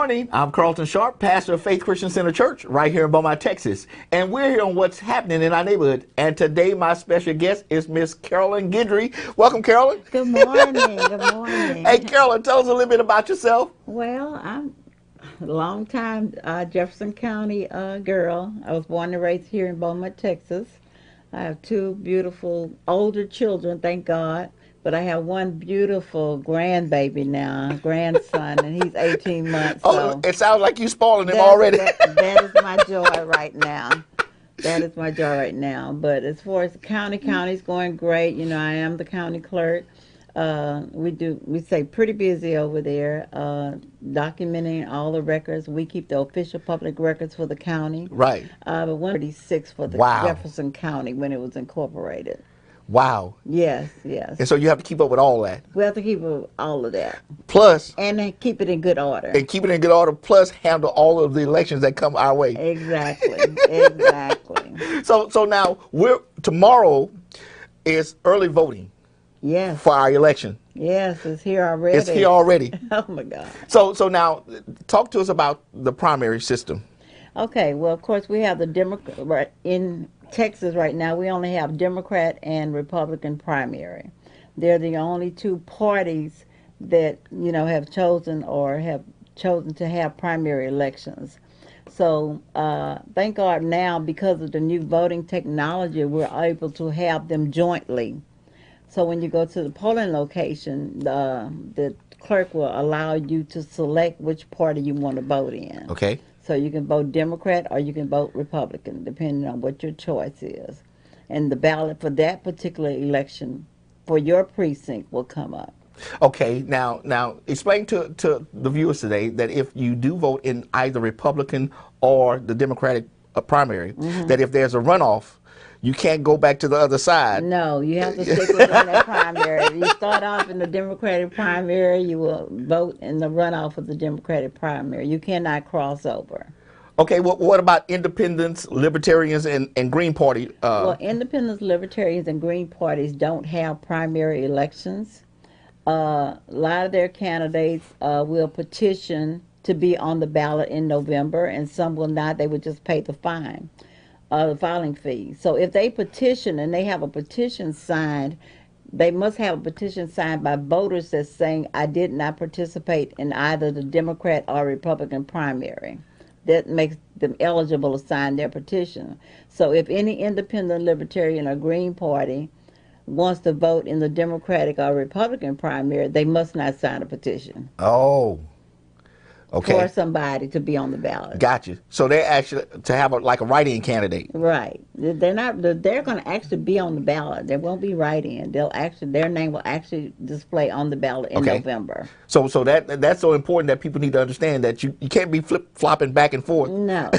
morning. I'm Carlton Sharp, pastor of Faith Christian Center Church right here in Beaumont, Texas. And we're here on what's happening in our neighborhood. And today my special guest is Miss Carolyn Guidry. Welcome, Carolyn. Good morning. Good morning. Hey, Carolyn, tell us a little bit about yourself. Well, I'm a long time Jefferson County girl. I was born and raised here in Beaumont, Texas. I have two beautiful older children, thank God. But I have one beautiful grandbaby now, grandson, and he's 18 months. Oh, it sounds like you're spoiling him already. That is my joy right now. That is my joy right now. But as far as the county's going great. You know, I am the county clerk. We stay pretty busy over there, documenting all the records. We keep the official public records for the county. Right. But 136 for the Wow. Jefferson County when it was incorporated. Wow. Yes, yes. And so you have to keep up with all that. We have to keep all of that. Plus. And then keep it in good order. And keep it in good order, plus handle all of the elections that come our way. Exactly. Exactly. So now, tomorrow is early voting. Yes. For our election. Yes, it's here already. It's here already. Oh, my God. So now, talk to us about the primary system. Okay, well, of course, we have the Democrat in Texas right now. We only have Democrat and Republican primary. They're the only two parties that, you know, have chosen to have primary elections. So thank God now, because of the new voting technology, we're able to have them jointly. So when you go to the polling location, the clerk will allow you to select which party you want to vote in. Okay. So you can vote Democrat or you can vote Republican, depending on what your choice is. And the ballot for that particular election for your precinct will come up. Okay, now explain to the viewers today that if you do vote in either Republican or the Democratic primary, that if there's a runoff, you can't go back to the other side. No, you have to stick within that primary. If you start off in the Democratic primary, you will vote in the runoff of the Democratic primary. You cannot cross over. Okay, what about independents, libertarians, and Green Party? Well, independents, libertarians, and Green parties don't have primary elections. A lot of their candidates will petition to be on the ballot in November, and some will not. They would just pay the fine. The filing fee. So if they petition and they have a petition signed, they must have a petition signed by voters that's saying, I did not participate in either the Democrat or Republican primary. That makes them eligible to sign their petition. So if any independent, libertarian, or Green Party wants to vote in the Democratic or Republican primary, they must not sign a petition. Oh. Okay. For somebody to be on the ballot. Gotcha. So they're actually to have a write-in candidate. Right. They're not. They're going to actually be on the ballot. There won't be write-in. Their name will actually display on the ballot in November. So that's so important that people need to understand that you can't be flip-flopping back and forth. No.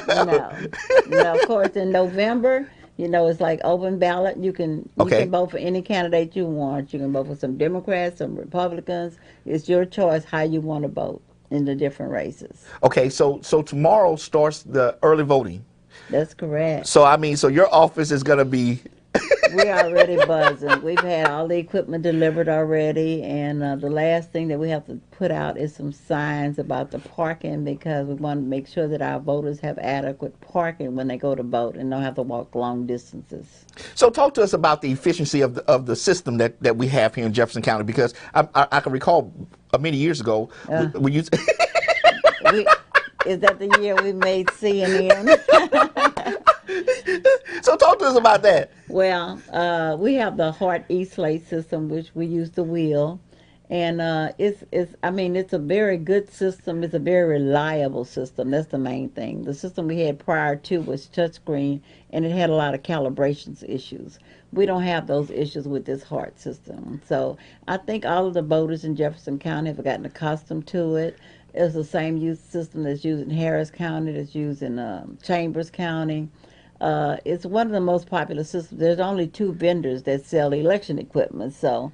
No. Of course, in November, you know, it's like open ballot. You can vote for any candidate you want. You can vote for some Democrats, some Republicans. It's your choice how you want to vote in the different races. Okay, so tomorrow starts the early voting. That's correct. So so your office is going to be We're already buzzing. We've had all the equipment delivered already, and the last thing that we have to put out is some signs about the parking, because we want to make sure that our voters have adequate parking when they go to vote and don't have to walk long distances. So talk to us about the efficiency of the system that we have here in Jefferson County, because I can recall many years ago we used is that the year we made CNN? So talk to us about that. Well, we have the Hart E-Slate system, which we use the wheel, and it's a very good system. It's a very reliable system. That's the main thing. The system we had prior to was touchscreen, and it had a lot of calibrations issues. We don't have those issues with this Hart system. So I think all of the voters in Jefferson County have gotten accustomed to it. It's the same use system that's used in Harris County, that's used in Chambers County. It's one of the most popular systems. There's only 2 vendors that sell election equipment, so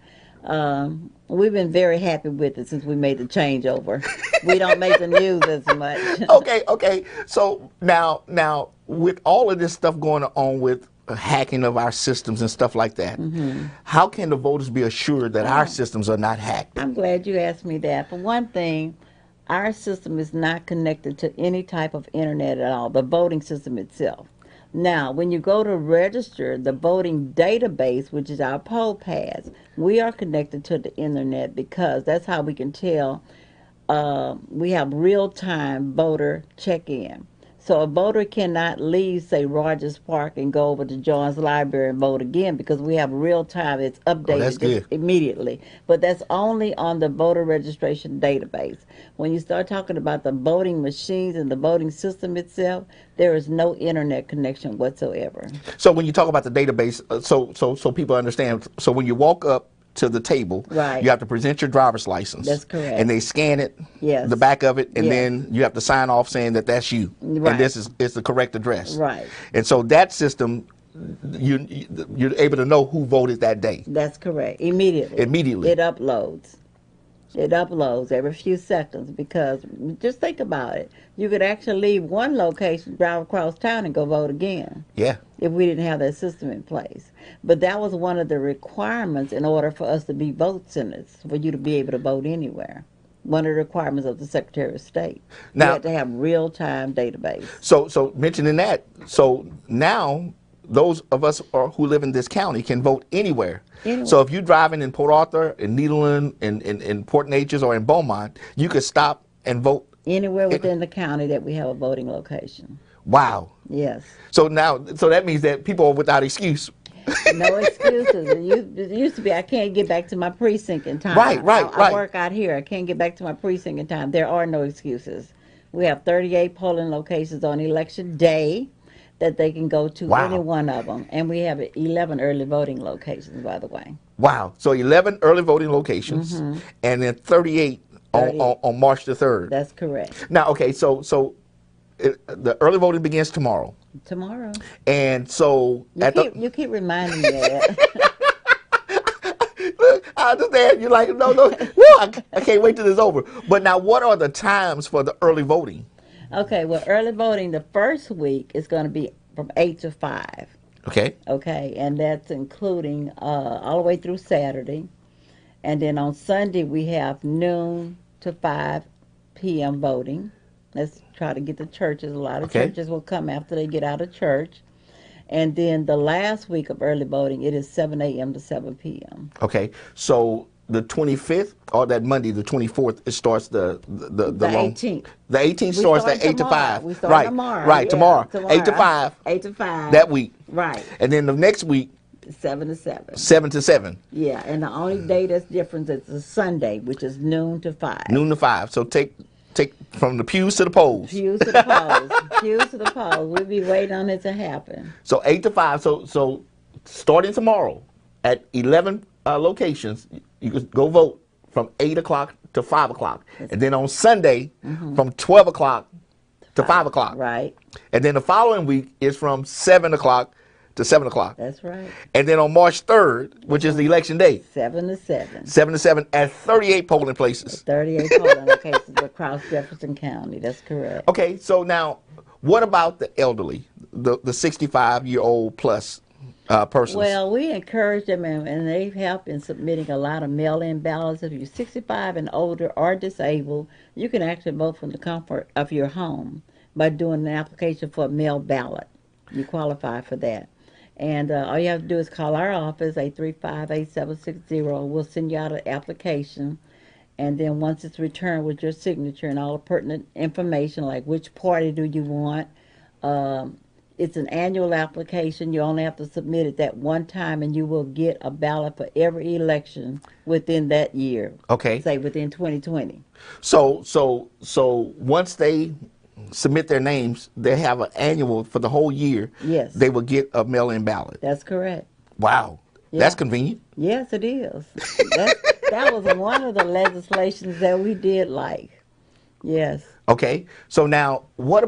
we've been very happy with it since we made the changeover. We don't make the news as much. Okay. So now with all of this stuff going on with hacking of our systems and stuff like that, how can the voters be assured that our systems are not hacked? I'm glad you asked me that. For one thing, Our system is not connected to any type of internet at all, the voting system itself. Now, when you go to register, the voting database, which is our poll pads, we are connected to the internet because that's how we can tell. We have real-time voter check-in. So a voter cannot leave, say, Rogers Park and go over to John's Library and vote again because we have real time. It's Oh, that's updated just good. immediately. But that's only on the voter registration database. When you start talking about the voting machines and the voting system itself, there is no internet connection whatsoever. So when you talk about the database, so people understand. So when you walk up to the table, Right. you have to present your driver's license. That's correct. And they scan it, Yes. the back of it, and Yes. then you have to sign off saying that that's you, Right. and this is the correct address. Right. And so that system, you're able to know who voted that day. That's correct. Immediately. Immediately. It uploads. It uploads every few seconds because just think about it. You could actually leave one location, drive across town, and go vote again Yeah. if we didn't have that system in place. But that was one of the requirements in order for us to be vote centers, for you to be able to vote anywhere. One of the requirements of the Secretary of State. Now- you had to have real-time database. So mentioning that, so now those of us who live in this county can vote anywhere. Anywhere. So if you're driving in Port Arthur, in Nederland, in Port Neches, or in Beaumont, you could stop and vote. Anywhere within the county that we have a voting location. Wow. Yes. So that means that people are without excuse. No excuses. It used to be I can't get back to my precinct in time. Right. I work out here. I can't get back to my precinct in time. There are no excuses. We have 38 polling locations on election day that they can go to, Wow. any one of them. And we have 11 early voting locations, by the way. Wow. So 11 early voting locations, and then 38 on March the 3rd. That's correct. Now, okay, so the early voting begins tomorrow. Tomorrow. And so You keep reminding me of that. I understand. You're like, no, I can't wait till it's over. But now, what are the times for the early voting? Okay, well, early voting the first week is going to be from 8 to 5. Okay. Okay, and that's including all the way through Saturday. And then on Sunday, we have noon to 5 p.m. voting. Let's try to get the churches. A lot of Okay. churches will come after they get out of church. And then the last week of early voting, it is 7 a.m. to 7 p.m. Okay. So the 25th or that Monday, the 24th, it starts the long. 18th. The 18th We starts start at 8 to tomorrow. 5. We start right. tomorrow. Right. Yeah, Tomorrow. 8 to 5. 8 to 5. That week. Right. And then the next week, 7 to 7. 7 to 7. Yeah, and the only day that's different is the Sunday, which is noon to 5. Noon to 5. So take from the pews to the polls. Pews to the polls. Pews to the polls. We'll be waiting on it to happen. So 8 to 5. So starting tomorrow at 11 locations, you can go vote from 8 o'clock to 5 o'clock. And then on Sunday, from 12 o'clock to 5 o'clock. Right. And then the following week is from 7 o'clock to 7 o'clock. That's right. And then on March 3rd, which is the election day, 7 to 7. 7 to 7 at 38 polling places. 38 polling locations across Jefferson County. That's correct. Okay, so now what about the elderly, the 65-year-old plus persons? Well, we encourage them, and they've helped in submitting a lot of mail-in ballots. If you're 65 and older or disabled, you can actually vote from the comfort of your home by doing an application for a mail ballot. You qualify for that. And all you have to do is call our office, 835-8760. We'll send you out an application. And then once it's returned with your signature and all the pertinent information, like which party do you want, it's an annual application. You only have to submit it that one time, and you will get a ballot for every election within that year. Okay. Say within 2020. So once they submit their names, they have an annual for the whole year. Yes. They will get a mail-in ballot. That's correct. Wow. Yeah. That's convenient. Yes, it is. That was one of the legislations that we did like. Yes. Okay. So now what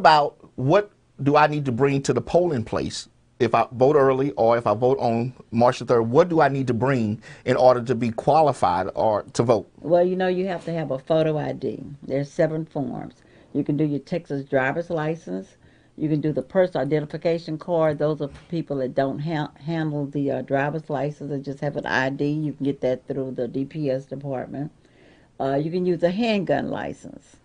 do I need to bring to the polling place if I vote early or if I vote on March the 3rd? What do I need to bring in order to be qualified or to vote? Well, you have to have a photo ID. There's 7 forms. You can do your Texas driver's license. You can do the personal identification card. Those are for people that don't handle the driver's license and just have an ID. You can get that through the DPS department. You can use a handgun license.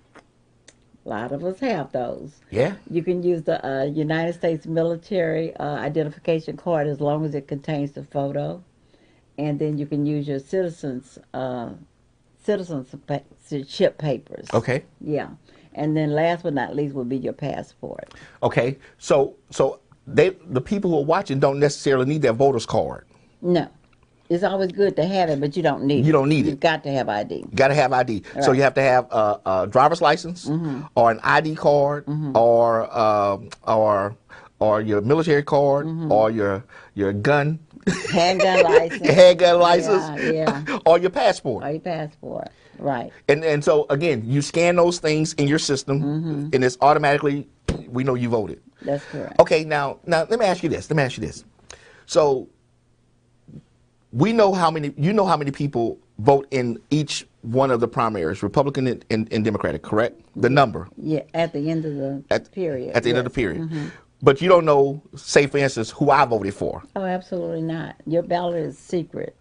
A lot of us have those. Yeah. You can use the United States military identification card as long as it contains the photo, and then you can use your citizenship papers. Okay. Yeah, and then last but not least would be your passport. Okay. So the people who are watching don't necessarily need their voter's card. No, it's always good to have it, but you don't need it. You don't need it. You've got to have ID. You got to have ID. Right. So you have to have a driver's license, or an ID card, or your military card, or your gun. Handgun license. Your handgun license. Yeah. Or your passport. Or your passport. Right. And so again, you scan those things in your system, and it's automatically, we know you voted. That's correct. Okay, now let me ask you this. So you know how many people vote in each one of the primaries, Republican and Democratic, correct? The number. Yeah, at the end of the period. At the end of the period. But you don't know, say for instance, who I voted for. Oh, absolutely not. Your ballot is secret.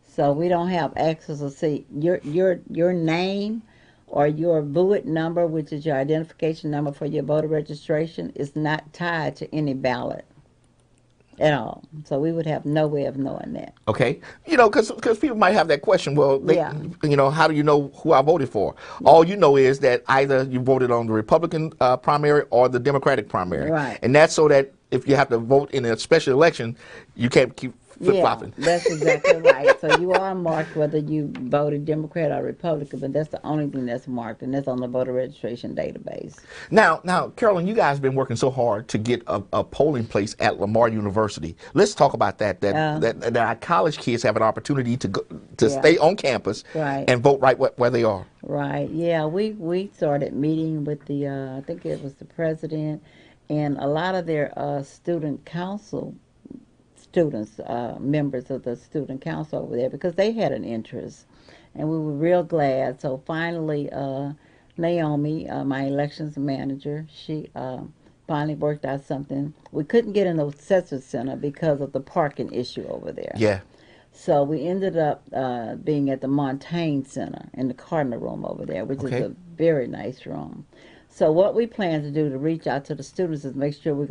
So we don't have access to see your name or your VUIT number, which is your identification number for your voter registration, is not tied to any ballot at all. So we would have no way of knowing that. Okay, because people might have that question. Well, Yeah. How do you know who I voted for? All you know is that either you voted on the Republican primary or the Democratic primary, Right. And that's so that if you have to vote in a special election, you can't keep flip-flopping. Yeah, that's exactly right. So you are marked whether you voted Democrat or Republican, but that's the only thing that's marked, and that's on the voter registration database. Now, Carolyn, you guys have been working so hard to get a polling place at Lamar University. Let's talk about that. That our college kids have an opportunity to stay on campus, Right. and vote right where they are. Right. Yeah, we started meeting with the I think it was the president and a lot of their student council students, members of the student council over there, because they had an interest, and we were real glad. So finally, Naomi, my elections manager, she finally worked out something. We couldn't get in the Cesar Center because of the parking issue over there. Yeah. So we ended up being at the Montaigne Center in the Cardinal Room over there, which is a very nice room. So what we plan to do to reach out to the students is make sure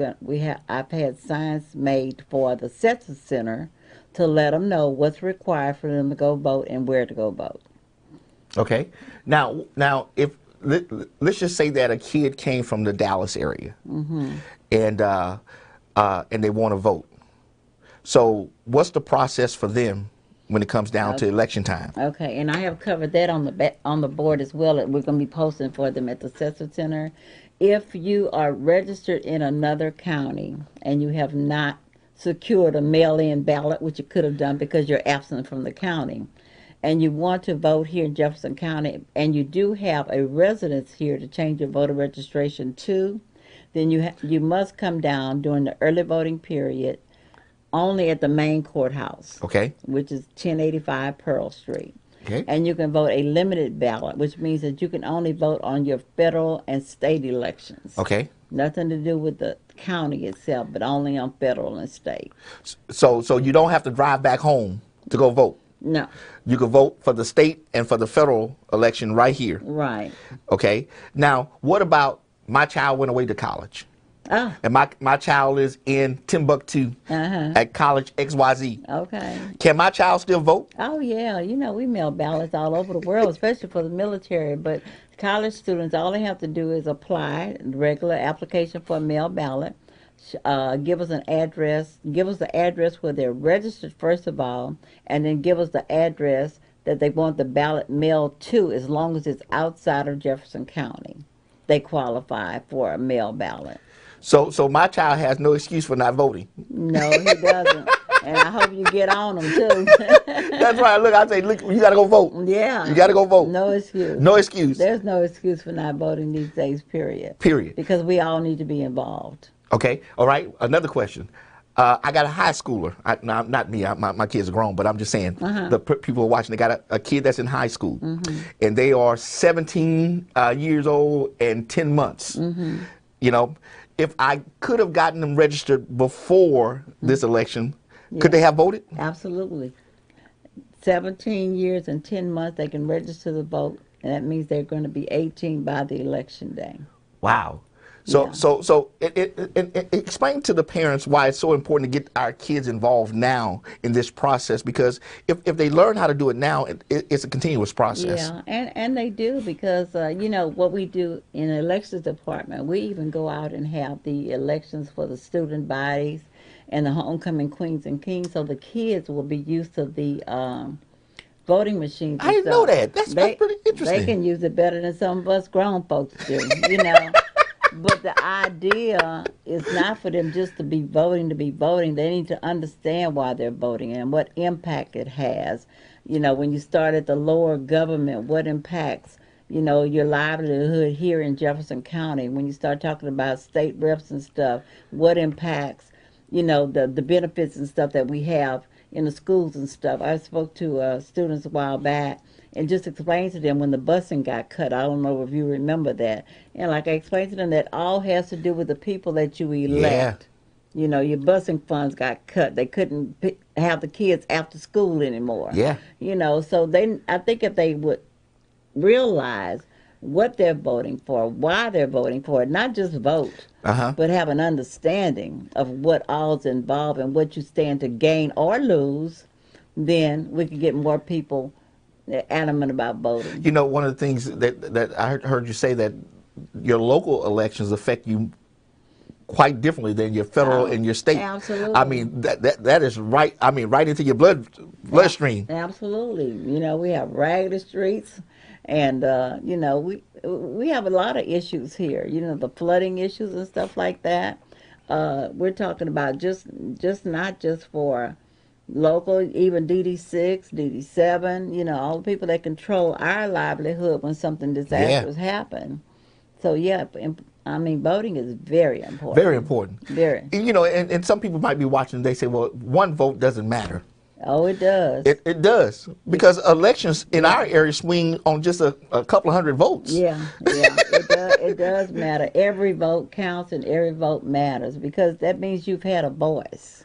I've had signs made for the Cesar Center to let them know what's required for them to go vote and where to go vote. Okay. Now, if let's just say that a kid came from the Dallas area, and they want to vote. So, what's the process for them when it comes down to election time? Okay, and I have covered that on the board as well. We're going to be posting for them at the Cesar Center. If you are registered in another county and you have not secured a mail-in ballot, which you could have done because you're absent from the county, and you want to vote here in Jefferson County, and you do have a residence here to change your voter registration to, then you must come down during the early voting period only at the main courthouse, Okay. which is 1085 Pearl Street. Okay. And you can vote a limited ballot, which means that you can only vote on your federal and state elections. Okay. Nothing to do with the county itself, but only on federal and state. So you don't have to drive back home to go vote. No. You can vote for the state and for the federal election right here. Right. Okay. Now, what about my child went away to college? Oh. And my child is in Timbuktu at college XYZ. Okay. Can my child still vote? Oh, yeah. We mail ballots all over the world, especially for the military. But college students, all they have to do is apply, regular application for a mail ballot, give us an address, give us the address where they're registered, first of all, and then give us the address that they want the ballot mailed to, as long as it's outside of Jefferson County. They qualify for a mail ballot. So my child has no excuse for not voting. No, he doesn't. And I hope you get on them, too. That's right. Look, I say, look, you got to go vote. Yeah. You got to go vote. No excuse. No excuse. There's no excuse for not voting these days, period. Period. Because we all need to be involved. Okay. All right. Another question. I got a high schooler. Not me. My kids are grown, but I'm just saying the people who are watching. They got a kid that's in high school, and they are 17 years old and 10 months. If I could have gotten them registered before this election, could they have voted? Absolutely. 17 years and 10 months, they can register to vote, and that means they're going to be 18 by the election day. Wow. Yeah. Explain to the parents why it's so important to get our kids involved now in this process, because if they learn how to do it now, it's a continuous process. Yeah, and they do because you know what we do in the elections department. We even go out and have the elections for the student bodies and the homecoming queens and kings, so the kids will be used to the voting machines I and didn't know stuff. that. That's pretty They interesting. can use it better than some of us grown folks do, you know. But the idea is not for them just to be voting to be voting. They need to understand why they're voting and what impact it has. You know, when you start at the lower government, what impacts, you know, your livelihood here in Jefferson County. When you start talking about state reps and stuff, what impacts, you know, the benefits and stuff that we have in the schools and stuff. I spoke to students a while back and just explained to them when the busing got cut. I don't know if you remember that. And like I explained to them, that all has to do with the people that you Yeah. elect. You know, your busing funds got cut. They couldn't have the kids after school anymore. Yeah. You know, so I think if they would realize what they're voting for, why they're voting for it, not just vote, Uh-huh. but have an understanding of what all's involved and what you stand to gain or lose, then we can get more people adamant about voting. You know, one of the things that I heard you say, that your local elections affect you quite differently than your federal Oh, and your state. I absolutely. mean, that is right. I mean, right into your bloodstream. Absolutely. You know, we have raggedy streets, and you know, we have a lot of issues here. You know, the flooding issues and stuff like that. We're talking about just not just for local, even DD6, DD7. You know, all the people that control our livelihood when something Yeah. disastrous happen. So yeah, I mean, voting is very Very important. important. Very. You know, and some people might be watching, they say, well, one vote doesn't matter. Oh, it does. It does, because elections in Yeah. our area swing on just a couple of hundred votes. Yeah, yeah, it does. It does matter. Every vote counts, and every vote matters because that means you've had a voice.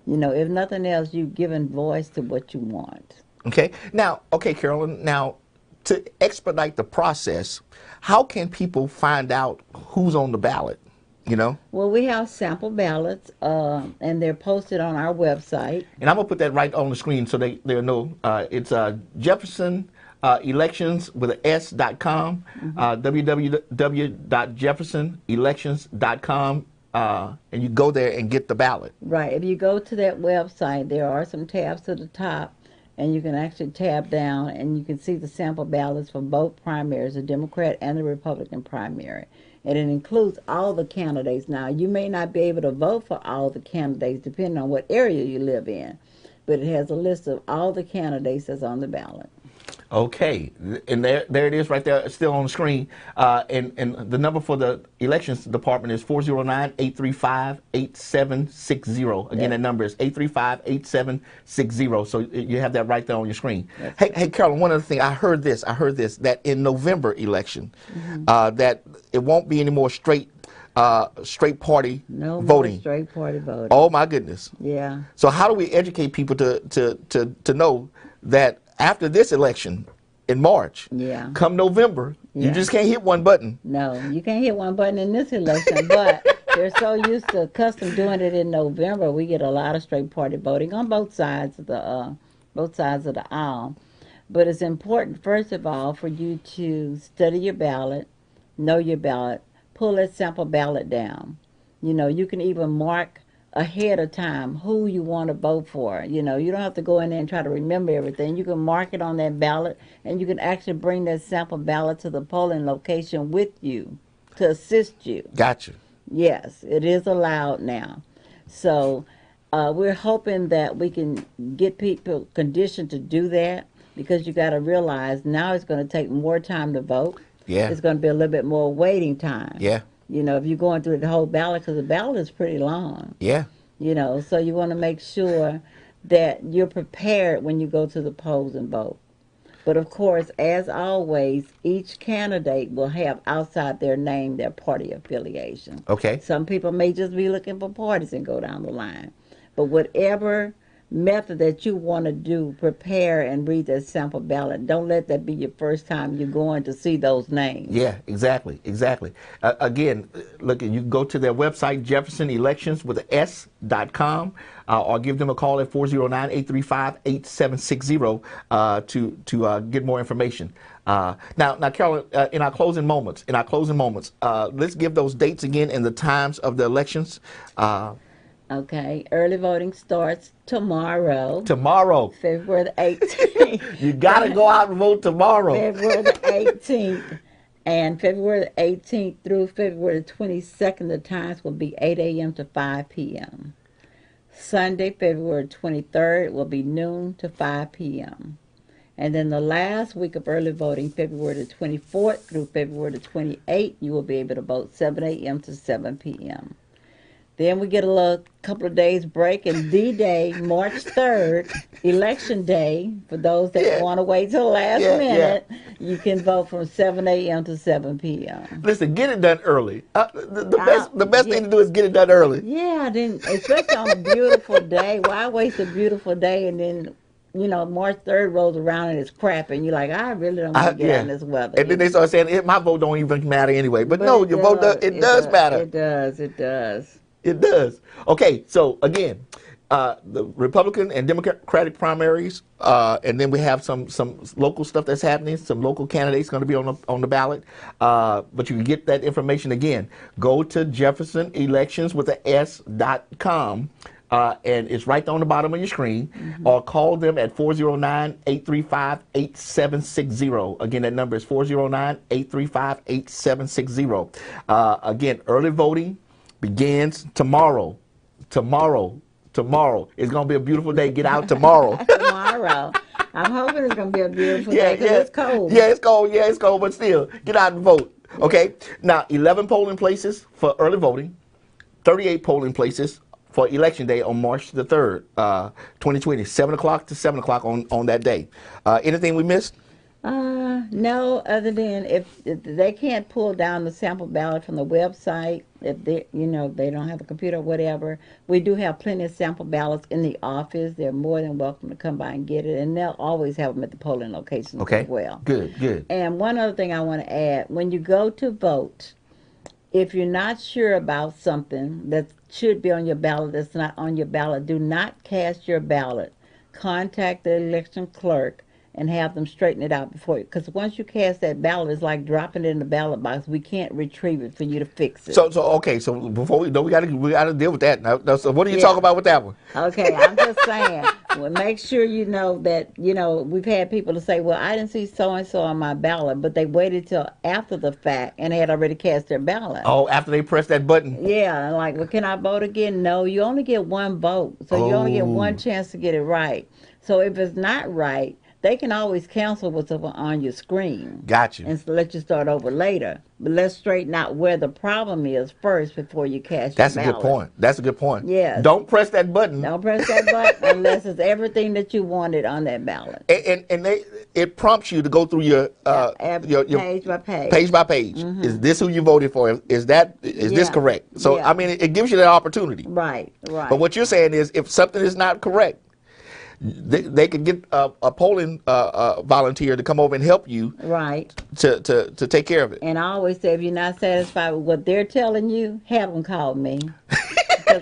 You know, if nothing else, you've given voice to what you want. Okay. Now, okay, Carolyn, now to expedite the process, how can people find out who's on the ballot? You know? Well, we have sample ballots, and they're posted on our website. And I'm going to put that right on the screen so they'll know. It's Jefferson elections with a s.com, www.jeffersonelections.com, and you go there and get the ballot. Right. If you go to that website, there are some tabs to the top, and you can actually tab down, and you can see the sample ballots for both primaries, the Democrat and the Republican primary. And it includes all the candidates. Now, you may not be able to vote for all the candidates depending on what area you live in, but it has a list of all the candidates that's on the ballot. Okay, and there it is right there, still on the screen. And the number for the elections department is 409-835-8760. Again, that number is 835-8760. So you have that right there on your screen. Hey, Carolyn, one other thing, I heard this, that in November election, that it won't be any more straight party No voting. more straight party voting. Oh my goodness. Yeah. So how do we educate people to know that after this election in March, Yeah. come November, you Yeah. just can't hit one button? No, you can't hit one button in this election, but they're so used to custom doing it in November. We get a lot of straight party voting on both sides of the aisle. But it's important, first of all, for you to study your ballot, know your ballot, pull that sample ballot down. You know, you can even mark ahead of time who you want to vote for. You know, you don't have to go in there and try to remember everything. You can mark it on that ballot, and you can actually bring that sample ballot to the polling location with you to assist you. Gotcha. Yes, it is allowed now. So we're hoping that we can get people conditioned to do that, because you got to realize now it's going to take more time to vote. Yeah. It's going to be a little bit more waiting time. Yeah. You know, if you're going through the whole ballot, because the ballot is pretty long. Yeah. You know, so you want to make sure that you're prepared when you go to the polls and vote. But of course, as always, each candidate will have outside their name their party affiliation. Okay. Some people may just be looking for parties and go down the line. But whatever method that you want to do, prepare and read that sample ballot. Don't let that be your first time you're going to see those names. Yeah, exactly, exactly. Again, look, you can go to their website, jeffersonelections with an S.com, or give them a call at 409-835-8760 to get more information. Now, Carolyn, in our closing moments, let's give those dates again and the times of the elections. Okay, early voting starts tomorrow. Tomorrow. February the 18th. You got to go out and vote tomorrow. February the 18th. And February the 18th through February the 22nd, the times will be 8 a.m. to 5 p.m. Sunday, February 23rd, will be noon to 5 p.m. And then the last week of early voting, February the 24th through February the 28th, you will be able to vote 7 a.m. to 7 p.m. Then we get a couple of days break, and D-Day, March 3rd, Election Day, for those that want to wait till the last minute, you can vote from 7 a.m. to 7 p.m. Listen, get it done early. The best thing to do is get it done early. Yeah, then especially on a beautiful day. Why waste a beautiful day and then, March 3rd rolls around and it's crap, and you're like, I really don't want to get out in this weather. And then they start saying, my vote don't even matter anyway. But no, your vote does. It does matter. It does. It does. It does. Okay, so again, the Republican and Democratic primaries, and then we have some local stuff that's happening. Some local candidates going to be on the ballot. But you can get that information again. Go to JeffersonElections with a S.com. And it's right there on the bottom of your screen, or call them at 409-835-8760. Again, that number is 409-835-8760. Again, early voting begins tomorrow. Tomorrow. It's going to be a beautiful day. Get out tomorrow. Tomorrow. I'm hoping it's going to be a beautiful day because it's cold. Yeah, it's cold. Yeah, it's cold, but still, get out and vote. Okay? Now, 11 polling places for early voting, 38 polling places for Election Day on March the 3rd, 2020, 7 o'clock to 7 o'clock on that day. Anything we missed? No, other than if they can't pull down the sample ballot from the website, if they don't have a computer or whatever, we do have plenty of sample ballots in the office. They're more than welcome to come by and get it, and they'll always have them at the polling locations as well. Good. And one other thing I want to add, when you go to vote, if you're not sure about something that should be on your ballot that's not on your ballot, do not cast your ballot. Contact the election clerk and have them straighten it out before you. Because once you cast that ballot, it's like dropping it in the ballot box. We can't retrieve it for you to fix it. So before we know, we gotta deal with that. Now, so what are you talking about with that one? Okay, I'm just saying. Well, make sure you know that, we've had people to say, well, I didn't see so-and-so on my ballot, but they waited till after the fact and they had already cast their ballot. Oh, after they pressed that button? Yeah, like, well, can I vote again? No, you only get one vote. So you only get one chance to get it right. So if it's not right, they can always cancel what's on your screen. Gotcha. And let you start over later. But let's straighten out where the problem is first before you cast That's your a ballot. good point. That's a good point. Yes. Don't press that button. Don't press that button unless it's everything that you wanted on that ballot. And it prompts you to go through your page by page. Page by page. Is this who you voted for? Is this correct? So I mean, it gives you that opportunity. Right. But what you're saying is, if something is not correct, they could get a polling volunteer to come over and help you. Right. To take care of it. And I always say, if you're not satisfied with what they're telling you, have them call me. Because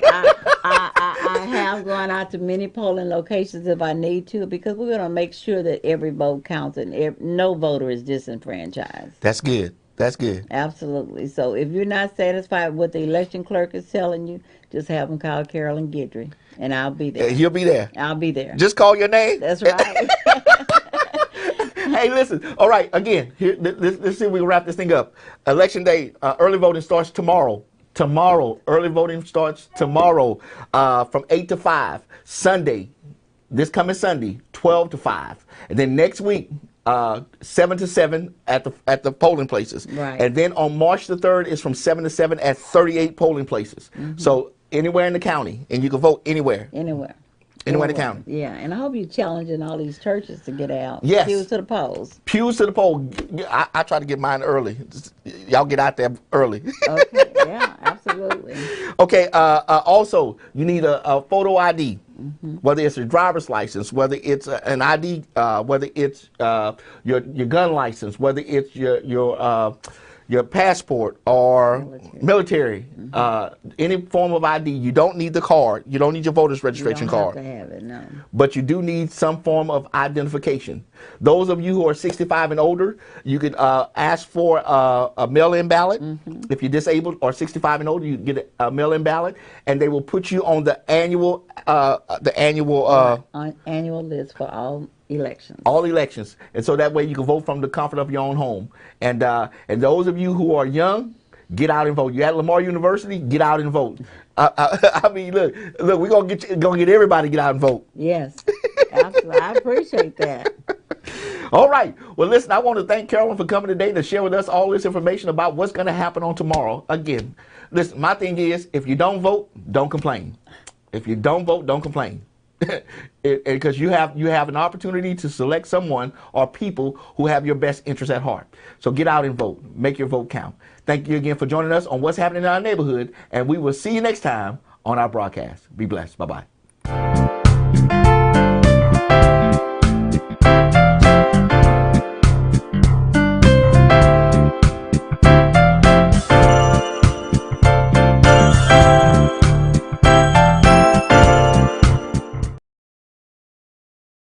I have gone out to many polling locations if I need to, because we're going to make sure that every vote counts and no voter is disenfranchised. That's good. That's good. Absolutely. So if you're not satisfied with what the election clerk is telling you, just have them call Carolyn Guidry, and I'll be there. He'll be there. I'll be there. Just call your name. That's right. Hey, listen. All right. Again, let's see if we can wrap this thing up. Election day, early voting starts tomorrow. Early voting starts tomorrow from 8 to 5. Sunday, this coming Sunday, 12 to 5. And then next week, 7 to 7 at the polling places. Right. And then on March the 3rd is from 7 to 7 at 38 polling places. So anywhere in the county, and you can vote anywhere. Anywhere in the county. Yeah, and I hope you're challenging all these churches to get out. Yes. Pews to the polls. Pews to the poll. I try to get mine early. Y'all get out there early. Okay, yeah, absolutely. Okay, also, you need a photo ID. whether it's a driver's license, whether it's an ID, whether it's your gun license, whether it's your passport or military, any form of ID. You don't need the card. You don't need your voter's registration You don't card. have to have it, no. But you do need some form of identification. Those of you who are 65 and older, you could ask for a mail-in ballot. If you're disabled or 65 and older, you get a mail-in ballot, and they will put you on the annual On annual list for all elections. all elections, and so that way you can vote from the comfort of your own home. And those of you who are young, get out and vote. You're at Lamar University, get out and vote. I mean, look, we're gonna get everybody to get out and vote. Yes, absolutely. I appreciate that. All right. Well, listen, I want to thank Carolyn for coming today to share with us all this information about what's going to happen on tomorrow. Again, listen, my thing is, if you don't vote, don't complain. If you don't vote, don't complain. Because you have an opportunity to select someone or people who have your best interests at heart. So get out and vote. Make your vote count. Thank you again for joining us on What's Happening in Our Neighborhood, and we will see you next time on our broadcast. Be blessed. Bye-bye.